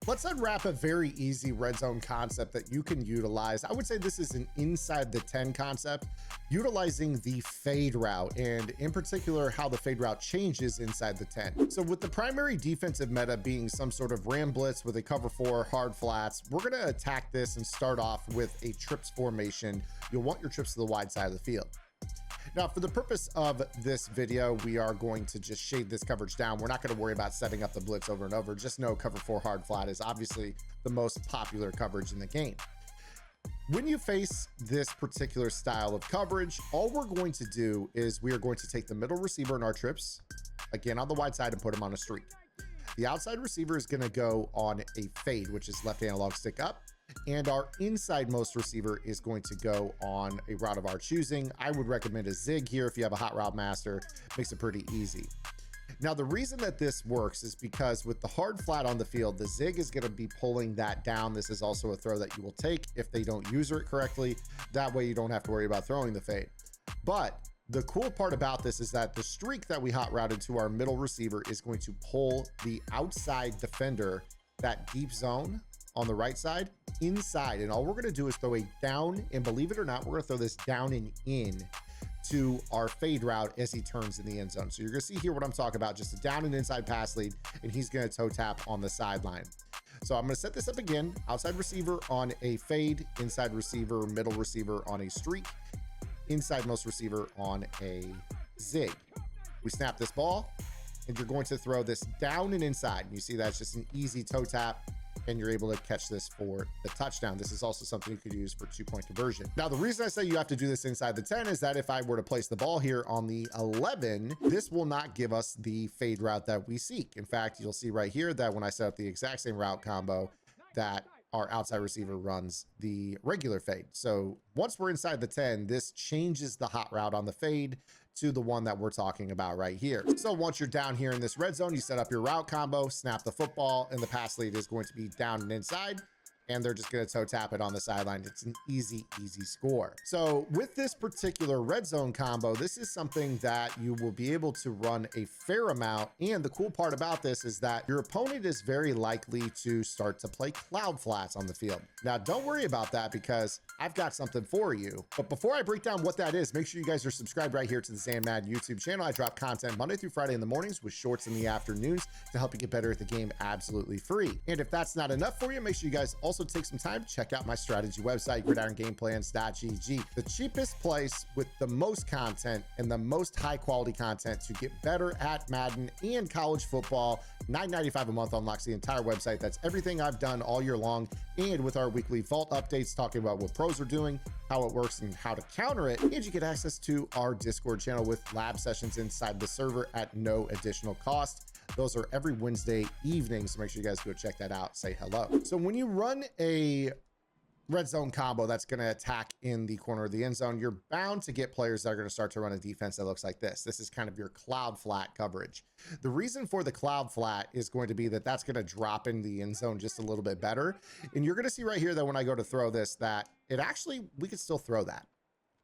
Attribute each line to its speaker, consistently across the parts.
Speaker 1: Let's unwrap a very easy red zone concept that you can utilize. I would say this is an inside the 10 concept, utilizing the fade route, and in particular, how the fade route changes inside the 10. So with the primary defensive meta being some sort of ram blitz with a cover 4 hard flats, we're gonna attack this and start off with a trips formation. You'll want your trips to the wide side of the field. Now, for the purpose of this video, we are going to just shade this coverage down. We're not going to worry about setting up the blitz over and over. Just know cover 4 hard flat is obviously the most popular coverage in the game. When you face this particular style of coverage, all we're going to do is we are going to take the middle receiver in our trips, again on the wide side, and put him on a streak. The outside receiver is going to go on a fade, which is left analog stick up. And our inside most receiver is going to go on a route of our choosing. I would recommend a zig here if you have a hot route master. Makes it pretty easy. Now, the reason that this works is because with the hard flat on the field, the zig is going to be pulling that down. This is also a throw that you will take if they don't use it correctly. That way you don't have to worry about throwing the fade. But the cool part about this is that the streak that we hot routed to our middle receiver is going to pull the outside defender, that deep zone on the right side, inside. And all we're going to do is throw a down, and believe it or not, we're going to throw this down and in to our fade route as he turns in the end zone. So you're going to see here what I'm talking about, just a down and inside pass lead, and he's going to toe tap on the sideline. So I'm going to set this up again. Outside receiver on a fade, inside receiver, middle receiver on a streak, inside most receiver on a zig. We snap this ball, and you're going to throw this down and inside. And you see that's just an easy toe tap, and you're able to catch this for the touchdown. This is also something you could use for 2-point conversion. Now, the reason I say you have to do this inside the 10 is that if I were to place the ball here on the 11, this will not give us the fade route that we seek. In fact, you'll see right here that when I set up the exact same route combo, that our outside receiver runs the regular fade. So once we're inside the 10, this changes the hot route on the fade to the one that we're talking about right here. So once you're down here in this red zone, you set up your route combo, snap the football, and the pass lead is going to be down and inside, and they're just going to toe tap it on the sideline. It's an easy score. So with this particular red zone combo, this is something that you will be able to run a fair amount. And the cool part about this is that your opponent is very likely to start to play cloud flats on the field. Now, don't worry about that because I've got something for you. But before I break down what that is, make sure you guys are subscribed right here to the Zan Madden YouTube channel. I drop content Monday through Friday in the mornings with shorts in the afternoons to help you get better at the game absolutely free. And if that's not enough for you, make sure you guys also take some time to check out my strategy website, gridirongameplans.gg, the cheapest place with the most content and the most high quality content to get better at Madden and college football. $9.95 a month unlocks the entire website. That's everything I've done all year long. And with our weekly vault updates, talking about what pros are doing, how it works, and how to counter it. And you get access to our Discord channel with lab sessions inside the server at no additional cost. Those are every Wednesday evening, so make sure you guys go check that out. Say hello. So when you run a red zone combo that's going to attack in the corner of the end zone, you're bound to get players that are going to start to run a defense that looks like this. This is kind of your cloud flat coverage. The reason for the cloud flat is going to be that that's going to drop in the end zone just a little bit better. And you're going to see right here that when I go to throw this, that it actually, we could still throw that.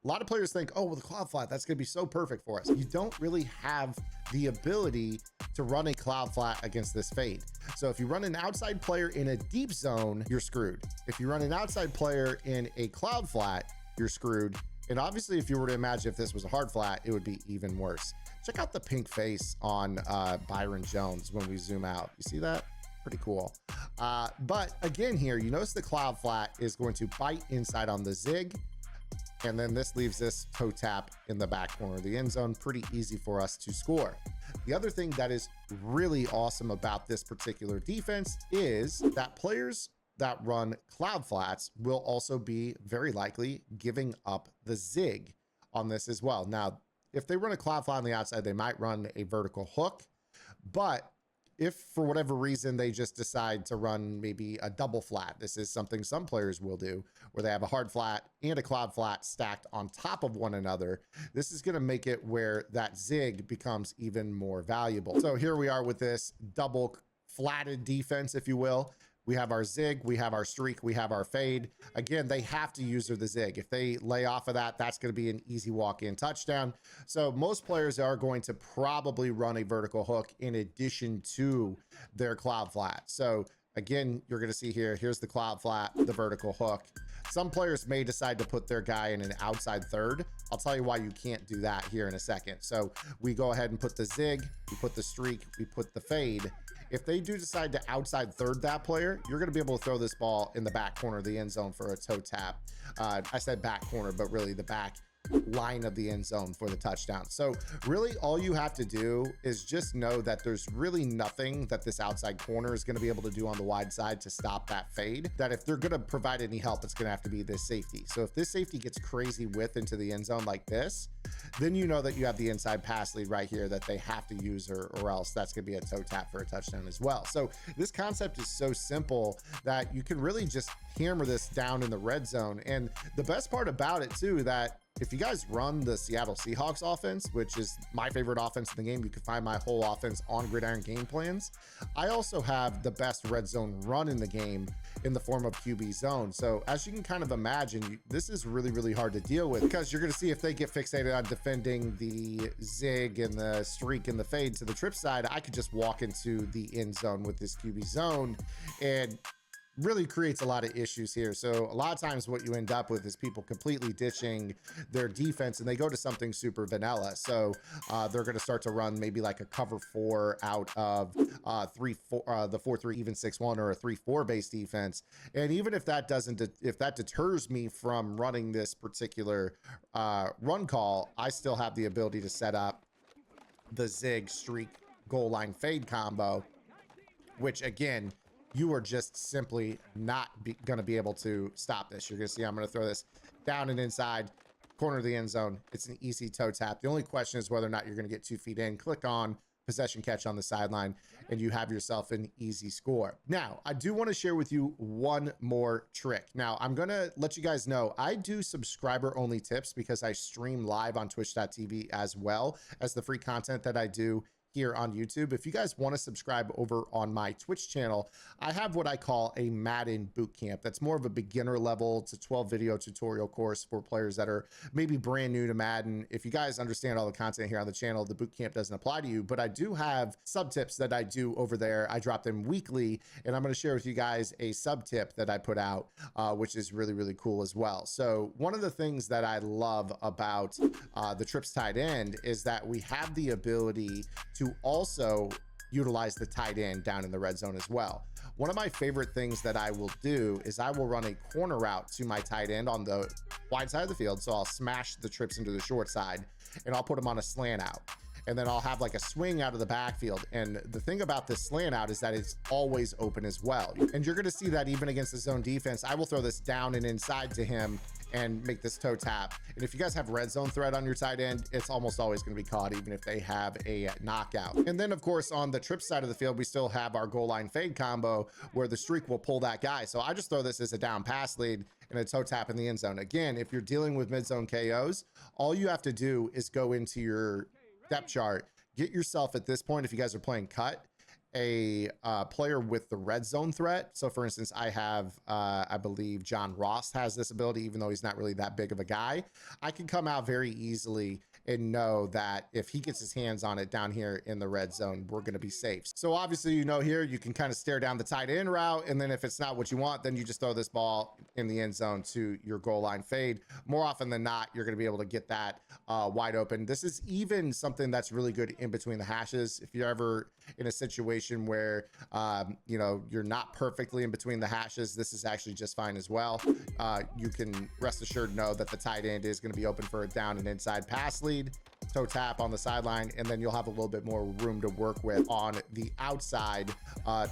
Speaker 1: A lot of players think, oh, well, the cloud flat, that's going to be so perfect for us. You don't really have the ability to run a cloud flat against this fade. So if you run an outside player in a deep zone, you're screwed. If you run an outside player in a cloud flat, you're screwed. And obviously, if you were to imagine if this was a hard flat, it would be even worse. Check out the pink face on Byron Jones when we zoom out. You see that? Pretty cool. But again here, you notice the cloud flat is going to bite inside on the zig. And then this leaves this toe tap in the back corner of the end zone. Pretty easy for us to score. The other thing that is really awesome about this particular defense is that players that run cloud flats will also be very likely giving up the zig on this as well. Now, if they run a cloud flat on the outside, they might run a vertical hook, but if for whatever reason they just decide to run maybe a double flat, this is something some players will do, where they have a hard flat and a cloud flat stacked on top of one another. This is going to make it where that zig becomes even more valuable. So here we are with this double flatted defense, if you will. We have our zig, we have our streak, we have our fade. Again, they have to use the zig. If they lay off of that, that's going to be an easy walk-in touchdown. So most players are going to probably run a vertical hook in addition to their cloud flat. So Again, you're going to see here, here's the cloud flat, the vertical hook. Some players may decide to put their guy in an outside third. I'll tell you why you can't do that here in a second. So we go ahead and put the zig, we put the streak, we put the fade. If they do decide to outside third that player, you're going to be able to throw this ball in the back corner of the end zone for a toe tap. I said back corner, but really the back line of the end zone for the touchdown. So really all you have to do is just know that there's really nothing that this outside corner is going to be able to do on the wide side to stop that fade, that if they're going to provide any help, it's going to have to be this safety. So if this safety gets crazy width into the end zone like this, then you know that you have the inside pass lead right here that they have to use, or else that's going to be a toe tap for a touchdown as well. So this concept is so simple that you can really just hammer this down in the red zone. And the best part about it too, that if you guys run the Seattle Seahawks offense, which is my favorite offense in the game, you can find my whole offense on Gridiron Game Plans. I also have the best red zone run in the game in the form of QB zone. So as you can kind of imagine, this is really, really hard to deal with, because you're going to see if they get fixated on defending the zig and the streak and the fade to the trip side, I could just walk into the end zone with this QB zone and really creates a lot of issues here. So a lot of times what you end up with is people completely ditching their defense and they go to something super vanilla. So they're going to start to run maybe like a cover 4 out of the 4-3 even 6-1 or a 3-4 base defense. And even if that if that deters me from running this particular run call, I still have the ability to set up the zig streak goal line fade combo, which again, you are just simply not going to be able to stop this. You're going to see I'm going to throw this down and inside corner of the end zone. It's an easy toe tap. The only question is whether or not you're going to get 2 feet in. Click on possession catch on the sideline, and you have yourself an easy score. Now, I do want to share with you one more trick. Now, I'm going to let you guys know I do subscriber only tips because I stream live on twitch.tv as well as the free content that I do here on YouTube. If you guys want to subscribe over on my Twitch channel, I have what I call a Madden bootcamp. That's more of a beginner level. It's a 12 video tutorial course for players that are maybe brand new to Madden. If you guys understand all the content here on the channel, the bootcamp doesn't apply to you, but I do have sub tips that I do over there. I drop them weekly, and I'm going to share with you guys a sub tip that I put out, which is really, really cool as well. So one of the things that I love about the trips tight end is that we have the ability to also utilize the tight end down in the red zone as well. One of my favorite things that I will do is I will run a corner route to my tight end on the wide side of the field. So I'll smash the trips into the short side and I'll put them on a slant out. And then I'll have like a swing out of the backfield. And the thing about this slant out is that it's always open as well. And you're going to see that even against the zone defense, I will throw this down and inside to him and make this toe tap. And if you guys have red zone threat on your tight end, it's almost always going to be caught, even if they have a knockout. And then of course, on the trip side of the field, we still have our goal line fade combo where the streak will pull that guy. So I just throw this as a down pass lead and a toe tap in the end zone. Again, if you're dealing with mid zone KOs, all you have to do is go into your depth chart, get yourself at this point, if you guys are playing cut, a player with the red zone threat. So for instance, I have, I believe John Ross has this ability, even though he's not really that big of a guy. I can come out very easily and know that if he gets his hands on it down here in the red zone, we're going to be safe. So obviously, you know, here you can kind of stare down the tight end route. And then if it's not what you want, then you just throw this ball in the end zone to your goal line fade. More often than not, you're going to be able to get that wide open. This is even something that's really good in between the hashes. If you're ever in a situation where, you know, you're not perfectly in between the hashes, this is actually just fine as well. You can rest assured know that the tight end is going to be open for a down and inside pass lead, toe tap on the sideline, and then you'll have a little bit more room to work with on the outside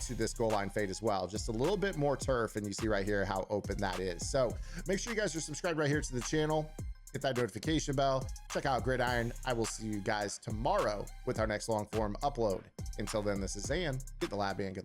Speaker 1: to this goal line fade as well. Just a little bit more turf, and you see right here how open that is. So make sure you guys are subscribed right here to the channel. Hit that notification bell. Check out Gridiron. I will see you guys tomorrow with our next long form upload. Until then, this is Zan. Get the lab in. Good luck.